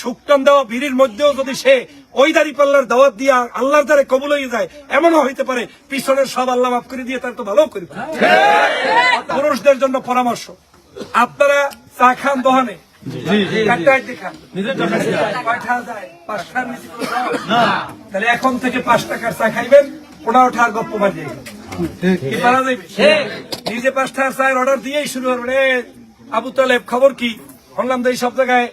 শুকটান দেওয়া ভিড়ির মধ্যেও যদি সে ওই দাঁড়িপাল্লার দাওয়াত দিয়া আল্লাহর দ্বারে কবুল হয়ে যায়, এমনও হইতে পারে পিছনের সব আল্লাহ মাফ করে দিয়ে তার তো ভালো করবে। পুরুষদের জন্য পরামর্শ, আপনারা চা খান দোহানে, তাহলে এখন থেকে 5 টাকার চা খাইবেন, 15 টাকার গপ্প বাজিয়ে নিজে 5 টাকার চায়ের অর্ডার দিয়েই শুরু করবেন। আবু তালেব খবর কি? শুনলাম তো এই সব জায়গায়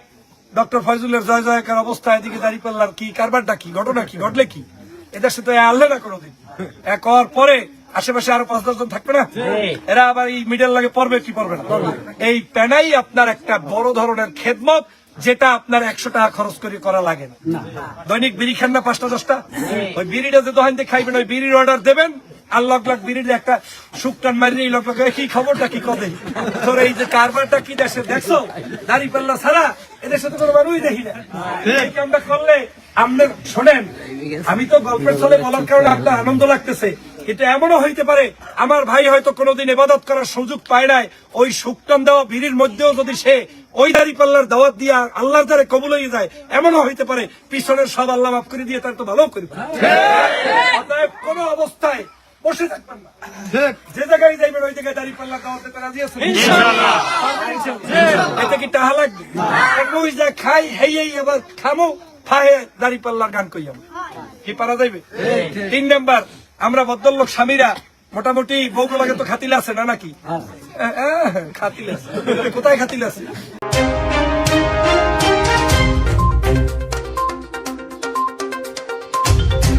ডক্টর ফয়জুলের জয় জয়কার অবস্থা, এদিকে দাঁড়িপাল্লার কি কারবারটা কি, ঘটনা কি, ঘটলে কি? এদের সাথে আনলে না কোনোদিন। এক হওয়ার পরে আশেপাশে আরো 5-10 জন থাকবে না, এরা আবার এই মিডল লাগে পড়বে কি পড়বে না। এই প্যানাই আপনার একটা বড় ধরনের খেদমত, যেটা আপনার 100 টাকা খরচ করে করা লাগে না। দৈনিক বিড়ি খান না 5টা-10টা, ওই বিড়িটা যে দোকান থেকে খাইবেন, ওই বিড়ির অর্ডার দেবেন, আর লগ লগ বিড়ির একটা শুকটান মারিয়ে লগ লগ কি খবরটা কি কবে তোর এই যে কারবারটা কি দেশে দেখছো, দাঁড়িপাল্লা ছাড়া এদের সাথে কোনো মানুষই দেখি না। এই কামটা করলে আপনার শোনেন, আমি তো গল্পের ছলে বলার কারণে আপনার আনন্দ লাগতেছে, এটা এমনও হইতে পারে আমার ভাই হয়তো কোনোদিন ইবাদত করার সুযোগ পায় নাই, ওই শুকটান দেওয়া ভিড়ির মধ্যেও যদি সে ওই দাঁড়িপাল্লার দাওয়াত দিয়া আল্লাহর দ্বারে কবুল হয়ে যায়, এমনও হইতে পারে পিছনের সব আল্লাহ মাফ করে দিয়ে তার তো ভালো করবে। অতএব কোন অবস্থায় বসে থাকবেন না, যে জায়গায় যাইবেন ওই জায়গায় দাঁড়িপাল্লা দাওয়াতে রাজি আছেন ইনশাআল্লাহ। এতে কি টাহা লাগবে? ওই যা খাই হেই আবার খামো ফাহে দাঁড়িপাল্লার গান কইয়াম কি পারা যাইবে? 3 নাম্বার, আমরা ভদ্রলোক স্বামীরা মোটামুটি বউগুলোকে তো খাতিল আছে না নাকি? খাতিল আছে, কোথায় খাতিল আছে?